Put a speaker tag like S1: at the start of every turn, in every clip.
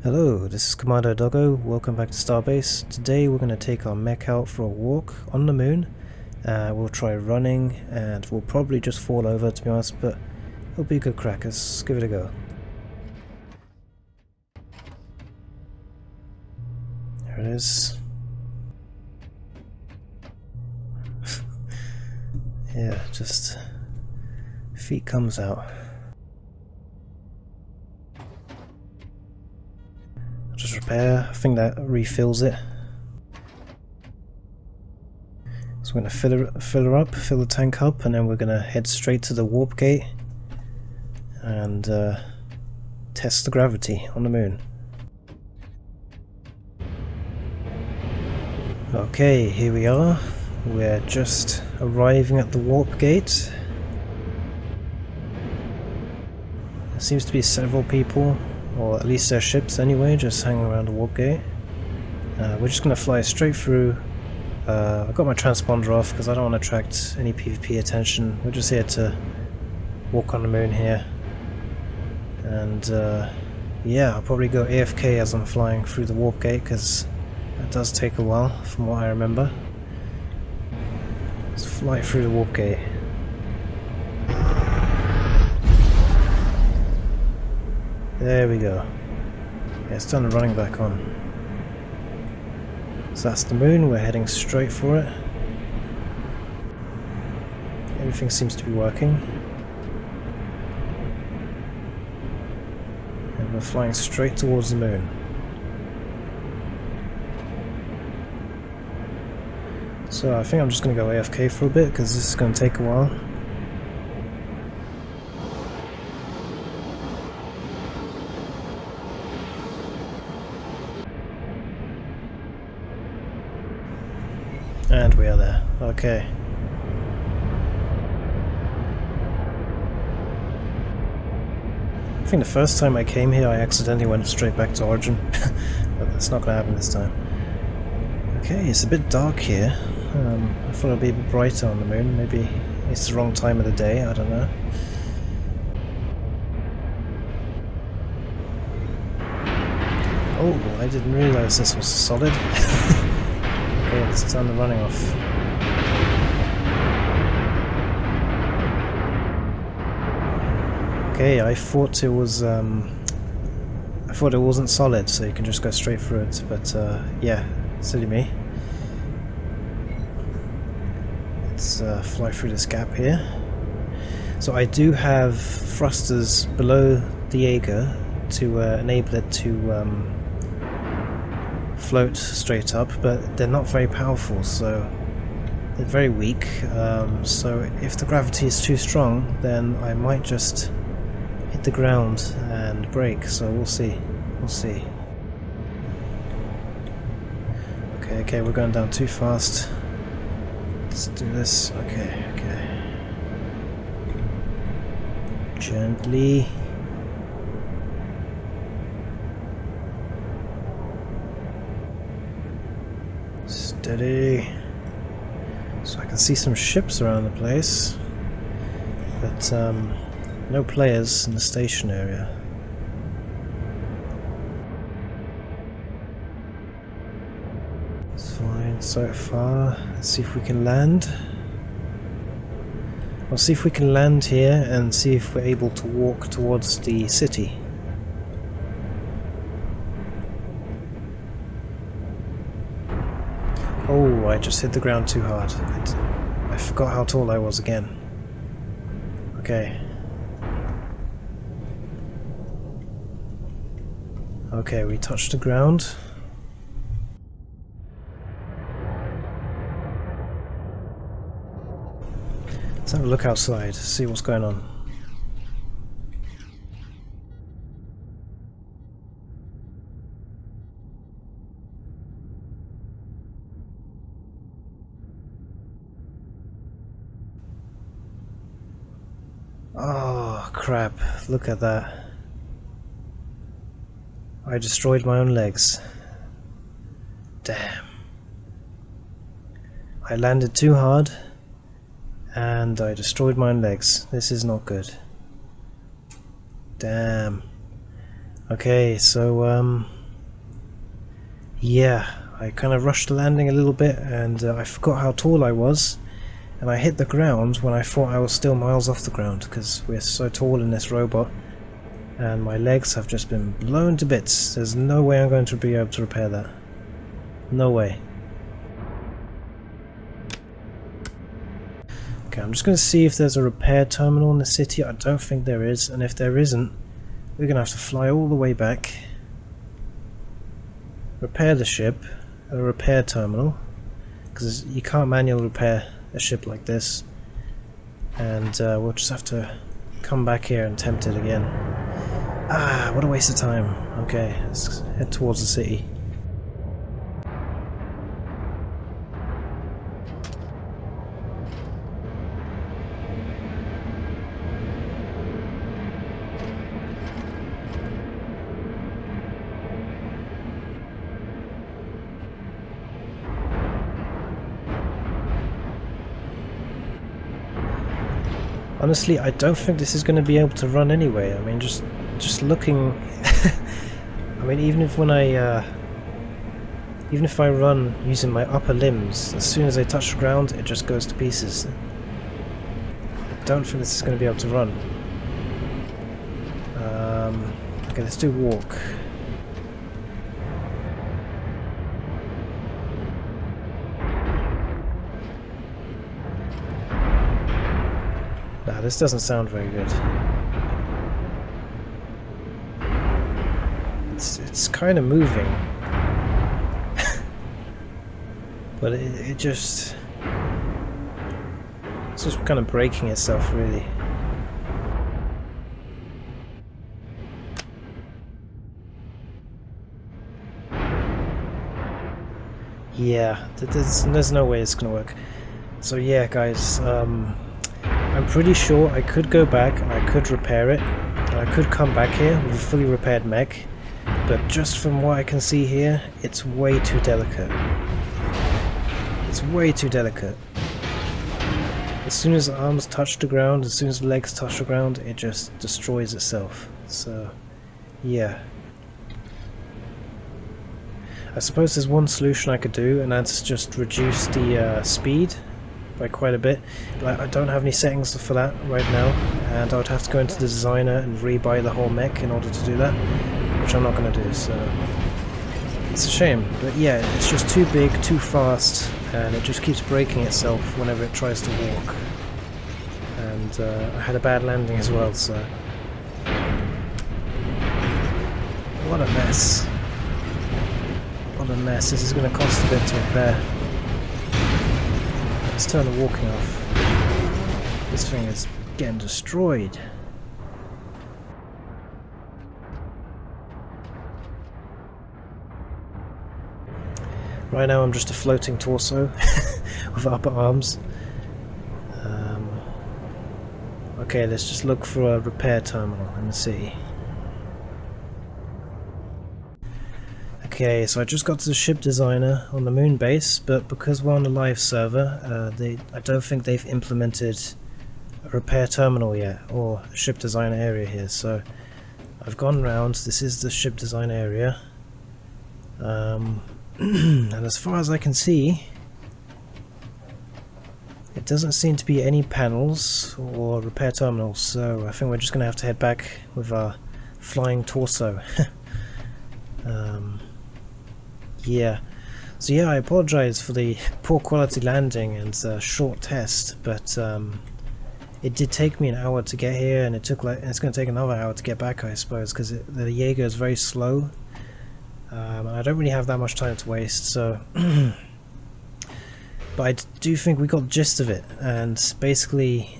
S1: Hello, this is Commander Doggo. Welcome back to Starbase. Today we're going to take our mech out for a walk on the moon. We'll try running and we'll probably just fall over, to be honest, but it'll be a good crack. Let's give it a go. There it is. Yeah, just feet comes out. Just repair. I think that refills it. So we're going to fill the tank up, and then we're going to head straight to the warp gate and test the gravity on the moon. Okay, here we are. We're just arriving at the warp gate. There seems to be several people, or at least their ships anyway, just hanging around the warp gate. We're just going to fly straight through. I've got my transponder off because I don't want to attract any PvP attention. We're just here to walk on the moon here. And yeah, I'll probably go AFK as I'm flying through the warp gate because that does take a while from what I remember. Let's fly through the warp gate. There we go. Yeah, it's done running back on. So that's the moon, we're heading straight for it. Everything seems to be working. And we're flying straight towards the moon. So I think I'm just going to go AFK for a bit because this is going to take a while. And we are there. Okay. I think the first time I came here I accidentally went straight back to Origin. But that's not going to happen this time. Okay, it's a bit dark here. I thought it'd be a bit brighter on the moon. Maybe it's the wrong time of the day, I don't know. Oh, I didn't realise this was solid. Okay, let's turn the running off. Okay, I thought it was I thought it wasn't solid, so you can just go straight through it, but yeah, silly me. Let's fly through this gap here. So I do have thrusters below the Jaeger to enable it to float straight up, but they're not very powerful, so they're very weak. So if the gravity is too strong, then I might just hit the ground and break, so we'll see. We'll see. Okay, we're going down too fast. Let's do this. Okay. Gently. Steady. So I can see some ships around the place, but no players in the station area. It's fine so far. Let's see if we can land. I'll see if we can land here and see if we're able to walk towards the city. Oh, I just hit the ground too hard. I forgot how tall I was again. Okay. Okay, we touched the ground. Let's have a look outside, see what's going on. Oh, crap. Look at that. I destroyed my own legs. Damn. I landed too hard and I destroyed my own legs. This is not good. Damn. Okay, so yeah, I kind of rushed the landing a little bit, and I forgot how tall I was, and I hit the ground when I thought I was still miles off the ground, because we're so tall in this robot, and my legs have just been blown to bits. There's no way I'm going to be able to repair that. No way. Okay, I'm just going to see if there's a repair terminal in the city. I don't think there is, and if there isn't, we're going to have to fly all the way back, repair the ship at a repair terminal, because you can't manually repair a ship like this, and we'll just have to come back here and attempt it again. Ah, what a waste of time. Okay, let's head towards the city. Honestly, I don't think this is going to be able to run anyway. I mean, just looking. I mean, even if I run using my upper limbs, as soon as I touch the ground, it just goes to pieces. I don't think this is going to be able to run. Okay, let's do walk. Nah, this doesn't sound very good. It's kind of moving, but it's just kind of breaking itself, really. Yeah, there's no way it's gonna work. So yeah, guys, I'm pretty sure I could go back and I could repair it, and I could come back here with a fully repaired mech, but just from what I can see here, it's way too delicate. It's way too delicate. As soon as the arms touch the ground, as soon as the legs touch the ground, it just destroys itself. So, yeah. I suppose there's one solution I could do, and that's just reduce the speed by quite a bit, but I don't have any settings for that right now, and I would have to go into the designer and rebuy the whole mech in order to do that, which I'm not going to do, so it's a shame. But yeah, it's just too big, too fast, and it just keeps breaking itself whenever it tries to walk. And I had a bad landing as well, so what a mess. What a mess. This is going to cost a bit to repair. Let's turn the walking off. This thing is getting destroyed. Right now I'm just a floating torso with upper arms. Okay, let's just look for a repair terminal in the city. Okay, so I just got to the ship designer on the moon base, but because we're on a live server, I don't think they've implemented a repair terminal yet, or a ship design area here. So I've gone round. This is the ship design area, and as far as I can see, it doesn't seem to be any panels or repair terminals. So I think we're just going to have to head back with our flying torso. Yeah, so yeah, I apologize for the poor quality landing and short test, but it did take me an hour to get here, and it's going to take another hour to get back, I suppose, because the Jaeger is very slow, and I don't really have that much time to waste. So but I do think we got the gist of it, and basically,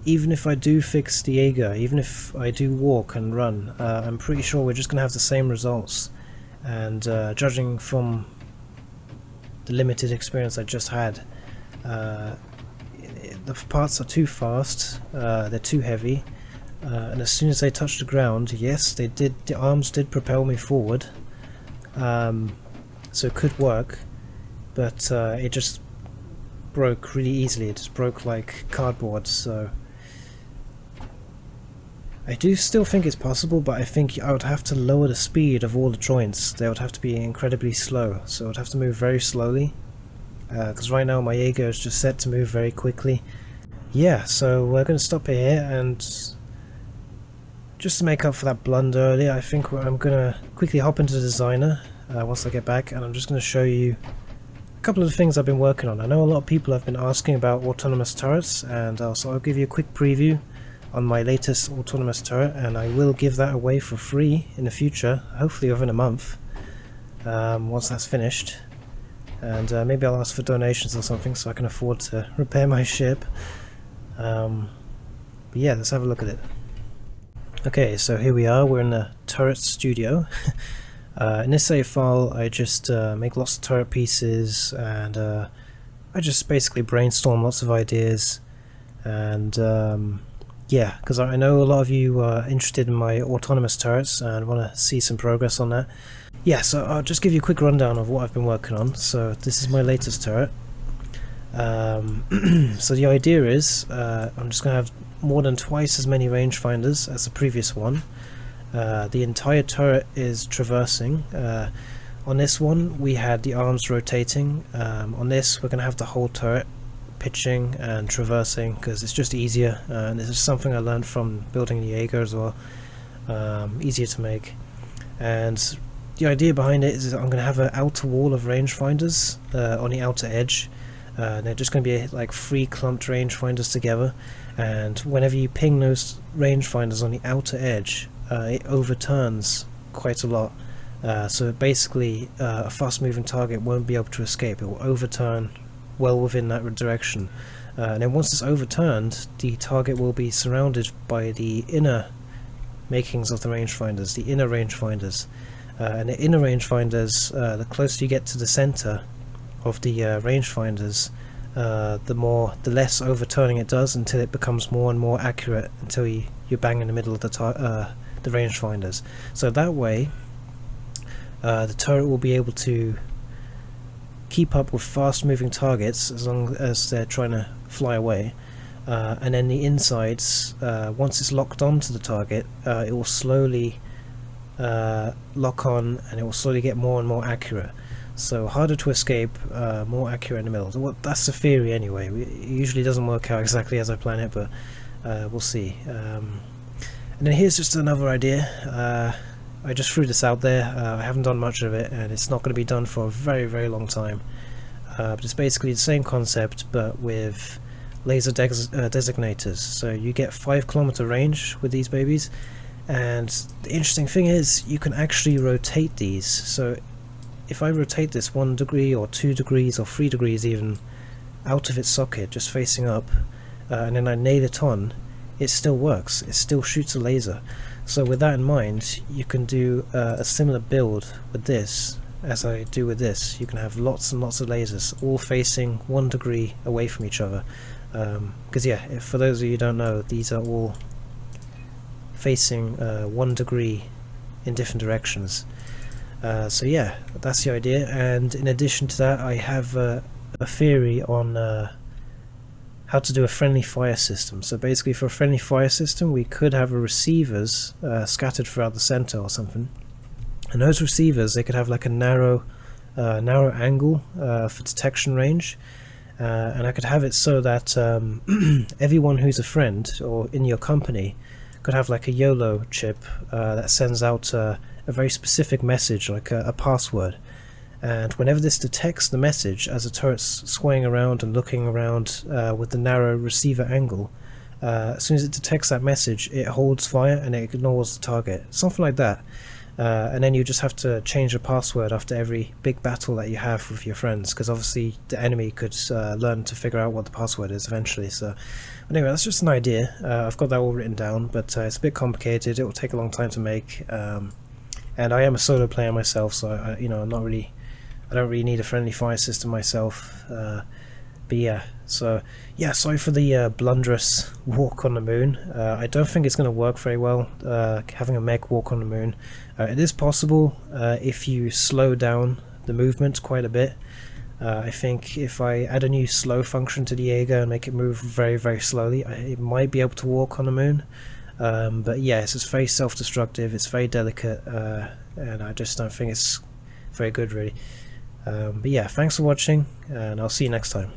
S1: even if I do fix the Jaeger, even if I do walk and run, I'm pretty sure we're just going to have the same results. And judging from the limited experience I just had, the parts are too fast, they're too heavy, and as soon as they touch the ground, yes, the arms did propel me forward, so it could work, but it just broke really easily. It just broke like cardboard. So I do still think it's possible, but I think I would have to lower the speed of all the joints. They would have to be incredibly slow, so I would have to move very slowly. Because right now my Jaeger is just set to move very quickly. Yeah, so we're going to stop here, and just to make up for that blunder earlier, I think I'm going to quickly hop into the designer once I get back, and I'm just going to show you a couple of the things I've been working on. I know a lot of people have been asking about autonomous turrets, and so I'll give you a quick preview on my latest autonomous turret, and I will give that away for free in the future, hopefully within a month, once that's finished. And maybe I'll ask for donations or something so I can afford to repair my ship. But yeah, let's have a look at it. Okay, so here we are, we're in the turret studio. In this save file I just make lots of turret pieces, and I just basically brainstorm lots of ideas, and yeah, because I know a lot of you are interested in my autonomous turrets and want to see some progress on that. Yeah, so I'll just give you a quick rundown of what I've been working on. So this is my latest turret. So the idea is I'm just going to have more than twice as many rangefinders as the previous one. The entire turret is traversing. On this one we had the arms rotating. On this we're going to have the whole turret pitching and traversing because it's just easier, and this is something I learned from building the Jaeger as well. Easier to make, and the idea behind it is I'm going to have an outer wall of rangefinders on the outer edge. They're just going to be like 3 clumped rangefinders together, and whenever you ping those rangefinders on the outer edge, it overturns quite a lot. So basically a fast moving target won't be able to escape. It will overturn well within that direction, and then once it's overturned, the target will be surrounded by the inner makings of the rangefinders, the inner rangefinders, and the inner rangefinders, the closer you get to the center of the rangefinders, the less overturning it does, until it becomes more and more accurate, until you bang in the middle of the rangefinders. So that way the turret will be able to keep up with fast moving targets as long as they're trying to fly away, and then the insides, once it's locked onto the target, it will slowly lock on, and it will slowly get more and more accurate. So harder to escape, more accurate in the middle. Well, that's the theory anyway. It usually doesn't work out exactly as I plan it, but we'll see. And then here's just another idea. I just threw this out there. I haven't done much of it, and it's not going to be done for a very, very long time. But it's basically the same concept, but with laser designators. So you get 5 kilometer range with these babies, and the interesting thing is you can actually rotate these. So if I rotate this 1 degree or 2 degrees or 3 degrees even out of its socket, just facing up, and then I nail it on, it still works. It still shoots a laser. So with that in mind, you can do a similar build with this as I do with this. You can have lots and lots of lasers all facing 1 degree away from each other, because yeah, for those of you who don't know, these are all facing 1 degree in different directions. So yeah, that's the idea. And in addition to that, I have a theory on how to do a friendly fire system. So basically, for a friendly fire system, we could have receivers scattered throughout the center or something, and those receivers, they could have like a narrow angle for detection range, and I could have it so that everyone who's a friend or in your company could have like a YOLO chip that sends out a very specific message, like a password. And whenever this detects the message as the turret's swaying around and looking around with the narrow receiver angle, as soon as it detects that message, it holds fire and it ignores the target. Something like that. And then you just have to change the password after every big battle that you have with your friends, because obviously the enemy could learn to figure out what the password is eventually. So anyway, that's just an idea. I've got that all written down, but it's a bit complicated. It will take a long time to make. And I am a solo player myself, so I don't really need a friendly fire system myself. But yeah, so yeah, sorry for the blunderous walk on the moon. I don't think it's going to work very well, having a mech walk on the moon. It is possible if you slow down the movement quite a bit. I think if I add a new slow function to the Jaeger and make it move very, very slowly, it might be able to walk on the moon. But yeah, it's just very self-destructive, it's very delicate, and I just don't think it's very good really. But yeah, thanks for watching, and I'll see you next time.